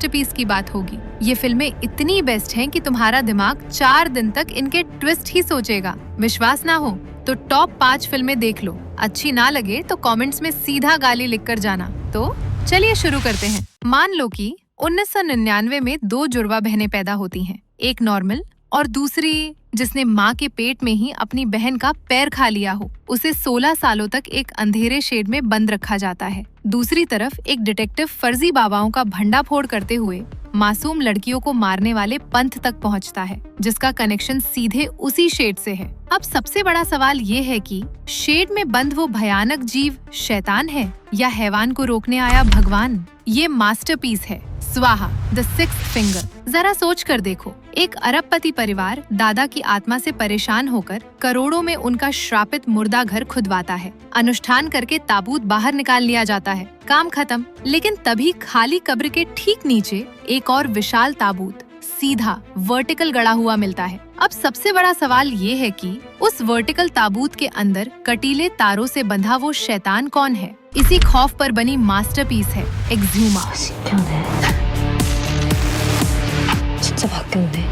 Masterpiece की बात होगी। ये फिल्में इतनी बेस्ट हैं कि तुम्हारा दिमाग 4 दिन तक इनके ट्विस्ट ही सोचेगा। विश्वास ना हो तो टॉप 5 फिल्में देख लो। अच्छी ना लगे तो कमेंट्स में सीधा गाली लिखकर जाना। तो चलिए शुरू करते हैं। मान लो कि 1999 में 2 जुड़वा बहनें पैदा होती हैं, एक नॉर्मल और दूसरी जिसने माँ के पेट में ही अपनी बहन का पैर खा लिया हो। उसे 16 सालों तक एक अंधेरे शेड में बंद रखा जाता है। दूसरी तरफ एक डिटेक्टिव फर्जी बाबाओं का भंडाफोड़ करते हुए मासूम लड़कियों को मारने वाले पंथ तक पहुंचता है, जिसका कनेक्शन सीधे उसी शेड से है। अब सबसे बड़ा सवाल ये है कि शेड में बंद वो भयानक जीव शैतान है या हैवान को रोकने आया भगवान? ये मास्टरपीस है, स्वाहा द सिक्स्थ फिंगर। जरा सोच कर देखो, एक अरबपति परिवार दादा की आत्मा से परेशान होकर करोड़ों में उनका श्रापित मुर्दा घर खुदवाता है। अनुष्ठान करके ताबूत बाहर निकाल लिया जाता है, काम खत्म। लेकिन तभी खाली कब्र के ठीक नीचे एक और विशाल ताबूत सीधा वर्टिकल गड़ा हुआ मिलता है। अब सबसे बड़ा सवाल ये है कि उस वर्टिकल ताबूत के अंदर कटीले तारों से बंधा वो शैतान कौन है? इसी खौफ पर बनी मास्टरपीस है एक्सहुमा। 진짜 바뀌었네.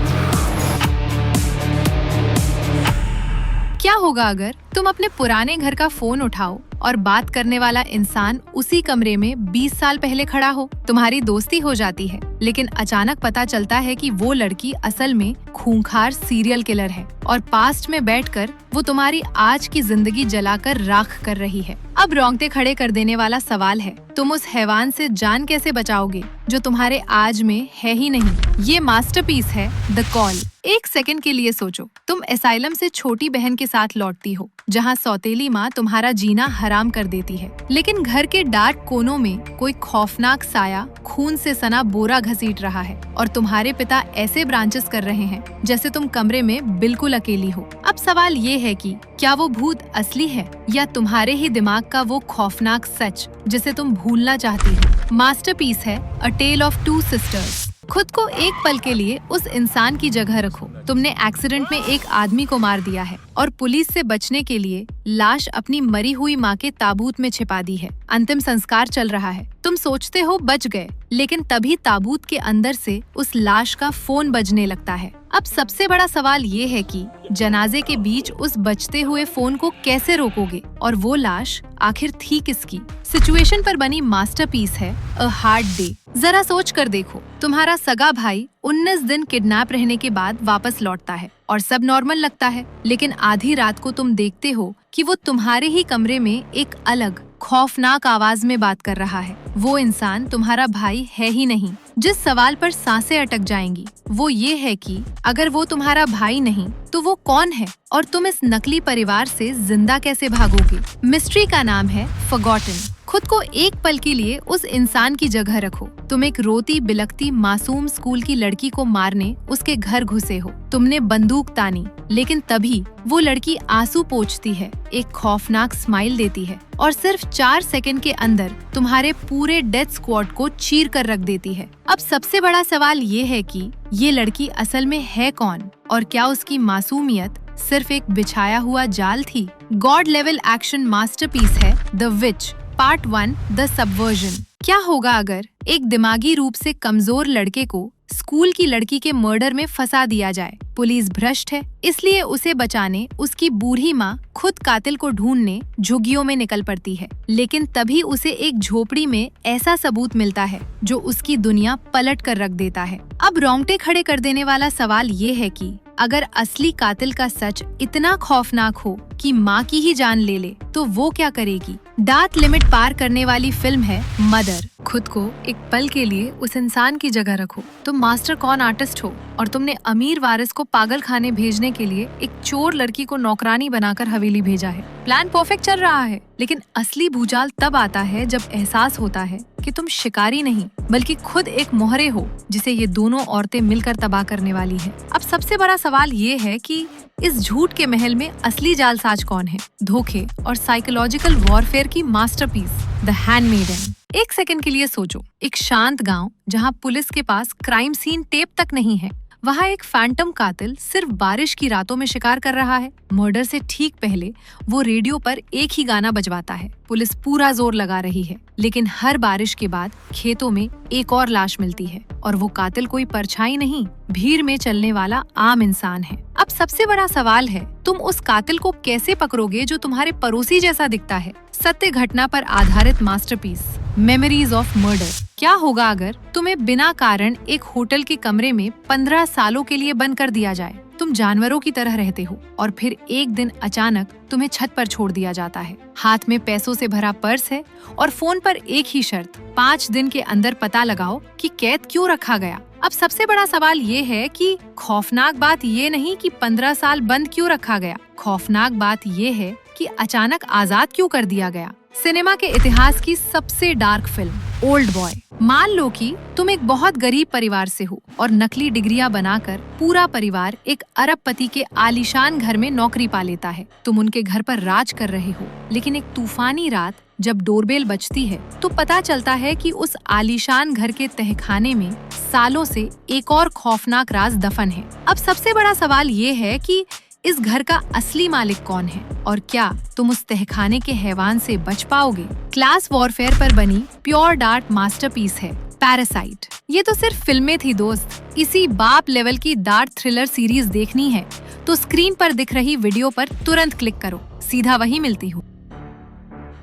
क्या होगा अगर तुम अपने पुराने घर का फोन उठाओ और बात करने वाला इंसान उसी कमरे में 20 साल पहले खड़ा हो? तुम्हारी दोस्ती हो जाती है, लेकिन अचानक पता चलता है कि वो लड़की असल में खूंखार सीरियल किलर है और पास्ट में बैठकर वो तुम्हारी आज की जिंदगी जलाकर राख कर रही है। अब रोंगटे खड़े कर देने वाला सवाल है, तुम उस हैवान से जान कैसे बचाओगे जो तुम्हारे आज में है ही नहीं? ये मास्टरपीस है द कॉल। एक सेकंड के लिए सोचो, तुम एसाइलम से छोटी बहन के साथ लौटती हो, जहाँ सौतेली माँ तुम्हारा जीना हराम कर देती है। लेकिन घर के डार्क कोनों में कोई खौफनाक साया खून से सना बोरा घसीट रहा है और तुम्हारे पिता ऐसे ब्रांचेस कर रहे हैं जैसे तुम कमरे में बिल्कुल अकेली हो। अब सवाल ये है कि क्या वो भूत असली है या तुम्हारे ही दिमाग का वो खौफनाक सच जिसे तुम भूलना चाहती हो? मास्टरपीस है अ टेल ऑफ टू सिस्टर्स। खुद को एक पल के लिए उस इंसान की जगह रखो। तुमने एक्सीडेंट में एक आदमी को मार दिया है और पुलिस से बचने के लिए लाश अपनी मरी हुई माँ के ताबूत में छिपा दी है। अंतिम संस्कार चल रहा है, तुम सोचते हो बच गए, लेकिन तभी ताबूत के अंदर से उस लाश का फोन बजने लगता है। अब सबसे बड़ा सवाल ये है कि जनाजे के बीच उस बजते हुए फोन को कैसे रोकोगे और वो लाश आखिर थी किसकी? सिचुएशन पर बनी मास्टरपीस है अ हार्ड डे। जरा सोच कर देखो, तुम्हारा सगा भाई 19 दिन किडनैप रहने के बाद वापस लौटता है और सब नॉर्मल लगता है, लेकिन आधी रात को तुम देखते हो कि वो तुम्हारे ही कमरे में एक अलग खौफनाक आवाज में बात कर रहा है। वो इंसान तुम्हारा भाई है ही नहीं। जिस सवाल पर सांसें अटक जाएंगी वो ये है कि अगर वो तुम्हारा भाई नहीं तो वो कौन है और तुम इस नकली परिवार से जिंदा कैसे भागोगे? मिस्ट्री का नाम है फॉरगॉटन। खुद को एक पल के लिए उस इंसान की जगह रखो। तुम एक रोती बिलखती मासूम स्कूल की लड़की को मारने उसके घर घुसे हो। तुमने बंदूक तानी, लेकिन तभी वो लड़की आंसू पोंछती है, एक खौफनाक स्माइल देती है और सिर्फ 4 सेकंड के अंदर तुम्हारे पूरे डेथ स्क्वाड को चीर कर रख देती है। अब सबसे बड़ा सवाल ये है कि ये लड़की असल में है कौन और क्या उसकी मासूमियत सिर्फ एक बिछाया हुआ जाल थी? गॉड लेवल एक्शन मास्टरपीस है the which part 1 the subversion. क्या होगा अगर एक दिमागी रूप से कमजोर लड़के को स्कूल की लड़की के मर्डर में फंसा दिया जाए? पुलिस भ्रष्ट है, इसलिए उसे बचाने उसकी बूढ़ी माँ खुद कातिल को ढूंढने झुग्गियों में निकल पड़ती है। लेकिन तभी उसे एक झोपड़ी में ऐसा सबूत मिलता है जो उसकी दुनिया पलट कर रख देता है। अब रोंगटे खड़े कर देने वाला सवाल ये है कि अगर असली कातिल का सच इतना खौफनाक हो कि माँ की ही जान ले ले तो वो क्या करेगी? डार्क लिमिट पार करने वाली फिल्म है मदर। खुद को एक पल के लिए उस इंसान की जगह रखो। तुम मास्टर कॉन आर्टिस्ट हो और तुमने अमीर वारिस को पागल खाने भेजने के लिए एक चोर लड़की को नौकरानी बनाकर हवेली भेजा है। प्लान परफेक्ट चल रहा है, लेकिन असली भूचाल तब आता है जब एहसास होता है कि तुम शिकारी नहीं बल्कि खुद एक मोहरे हो जिसे ये दोनों औरतें मिलकर तबाह करने वाली है। अब सबसे बड़ा सवाल ये है कि इस झूठ के महल में असली जालसाज कौन है? धोखे और साइकोलॉजिकल वॉरफेयर की मास्टरपीस द हैंडमेडन। एक सेकंड के लिए सोचो, एक शांत गांव जहां पुलिस के पास क्राइम सीन टेप तक नहीं है, वहाँ एक फैंटम कातिल सिर्फ बारिश की रातों में शिकार कर रहा है। मर्डर से ठीक पहले वो रेडियो पर एक ही गाना बजवाता है। पुलिस पूरा जोर लगा रही है, लेकिन हर बारिश के बाद खेतों में एक और लाश मिलती है और वो कातिल कोई परछाई नहीं, भीड़ में चलने वाला आम इंसान है। अब सबसे बड़ा सवाल है, तुम उस कातिल को कैसे पकड़ोगे जो तुम्हारे पड़ोसी जैसा दिखता है? सत्य घटना पर आधारित मास्टरपीस मेमोरीज ऑफ मर्डर। क्या होगा अगर तुम्हें बिना कारण एक होटल के कमरे में 15 सालों के लिए बंद कर दिया जाए? तुम जानवरों की तरह रहते हो और फिर एक दिन अचानक तुम्हें छत पर छोड़ दिया जाता है। हाथ में पैसों से भरा पर्स है और फोन पर एक ही शर्त, 5 दिन के अंदर पता लगाओ कि कैद क्यों रखा गया। अब सबसे बड़ा सवाल ये है कि खौफनाक बात ये नहीं कि 15 साल बंद क्यों रखा गया, खौफनाक बात ये है कि अचानक आजाद क्यों कर दिया गया। सिनेमा के इतिहास की सबसे डार्क फिल्म ओल्ड बॉय। मान लो कि तुम एक बहुत गरीब परिवार से हो और नकली डिग्रियां बनाकर पूरा परिवार एक अरबपति के आलीशान घर में नौकरी पा लेता है। तुम उनके घर पर राज कर रहे हो, लेकिन एक तूफानी रात जब डोरबेल बजती है तो पता चलता है कि उस आलीशान घर के तहखाने में सालों से एक और खौफनाक राज दफन है। अब सबसे बड़ा सवाल ये है कि इस घर का असली मालिक कौन है और क्या तुम उस तहखाने के हैवान से बच पाओगे? क्लास वॉरफेयर पर बनी प्योर डार्क मास्टरपीस है पैरासाइट। ये तो सिर्फ फिल्में थी दोस्त। इसी बाप लेवल की डार्क थ्रिलर सीरीज देखनी है तो स्क्रीन पर दिख रही वीडियो पर तुरंत क्लिक करो, सीधा वहीं मिलती हूँ।